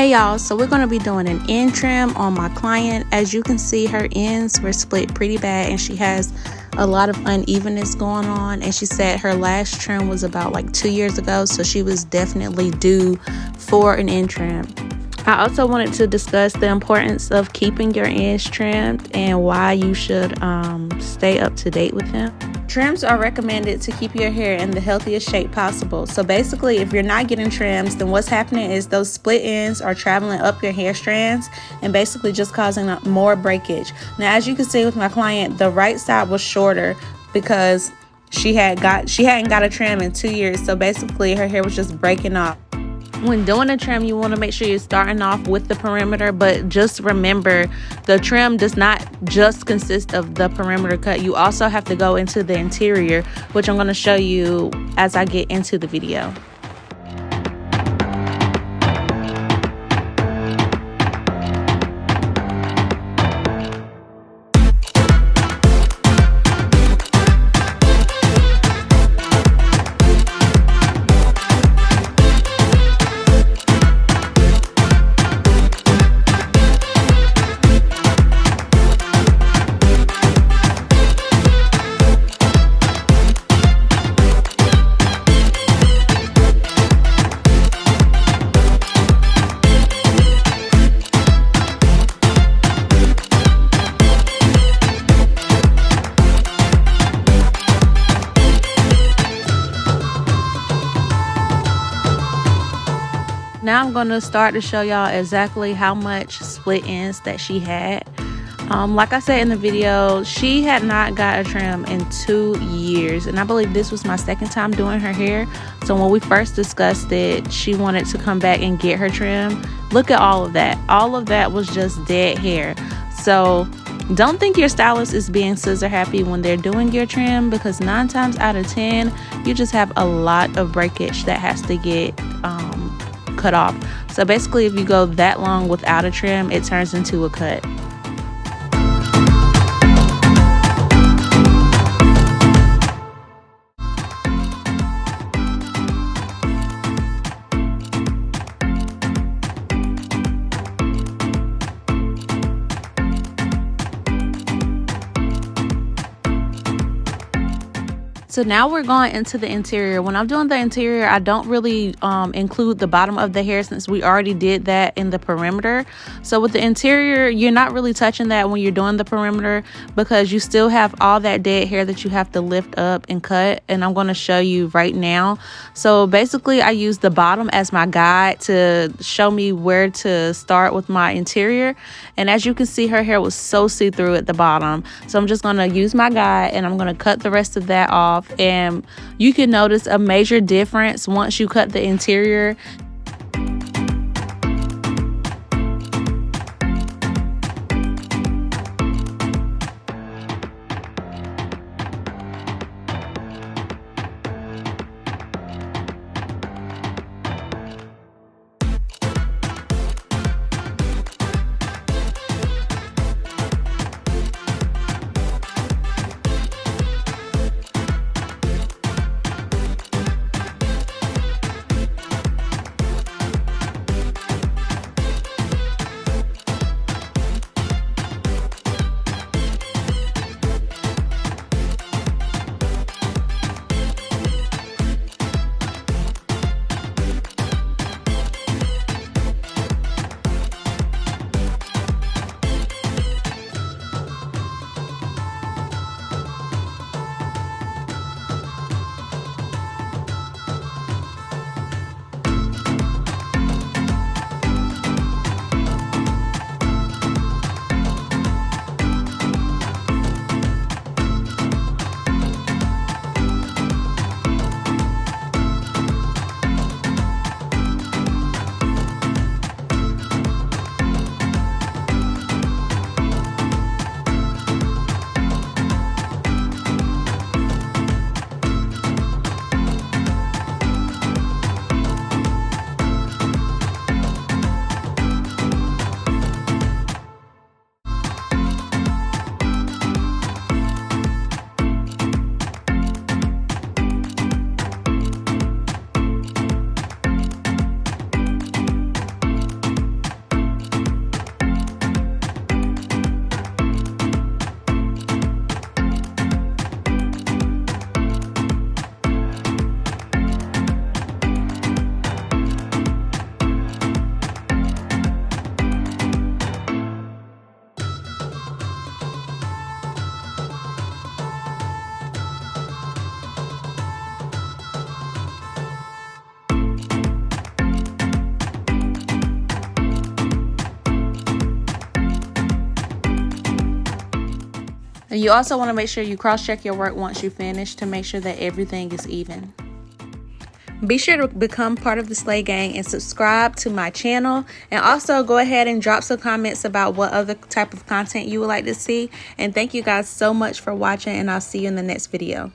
Hey y'all, so we're going to be doing an end trim on my client. As you can see, her ends were split pretty bad and she has a lot of unevenness going on, and she said her last trim was about like 2 years ago, so she was definitely due for an end trim. I also wanted to discuss the importance of keeping your ends trimmed and why you should stay up to date with them. Trims are recommended to keep your hair in the healthiest shape possible. So basically, if you're not getting trims, then what's happening is those split ends are traveling up your hair strands and basically just causing more breakage. Now, as you can see with my client, the right side was shorter because she hadn't got a trim in 2 years. So basically, her hair was just breaking off. When doing a trim, you want to make sure you're starting off with the perimeter, but just remember the trim does not just consist of the perimeter cut. You also have to go into the interior, which I'm going to show you as I get into the video. Now I'm going to start to show y'all exactly how much split ends that she had. Like I said in the video, she had not got a trim in 2 years, and I believe this was my second time doing her hair. So when we first discussed it, she wanted to come back and get her trim. Look at all of that. All of that was just dead hair. So don't think your stylist is being scissor happy when they're doing your trim, because 9 times out of 10 you just have a lot of breakage that has to get cut off. So basically, if you go that long without a trim, it turns into a cut. So now we're going into the interior. When I'm doing the interior, I don't really include the bottom of the hair since we already did that in the perimeter. So with the interior, you're not really touching that when you're doing the perimeter because you still have all that dead hair that you have to lift up and cut. And I'm going to show you right now. So basically, I use the bottom as my guide to show me where to start with my interior. And as you can see, her hair was so see-through at the bottom. So I'm just going to use my guide and I'm going to cut the rest of that off. And you can notice a major difference once you cut the interior. And you also want to make sure you cross-check your work once you finish to make sure that everything is even. Be sure to become part of the Slay Gang and subscribe to my channel. And also go ahead and drop some comments about what other type of content you would like to see. And thank you guys so much for watching, and I'll see you in the next video.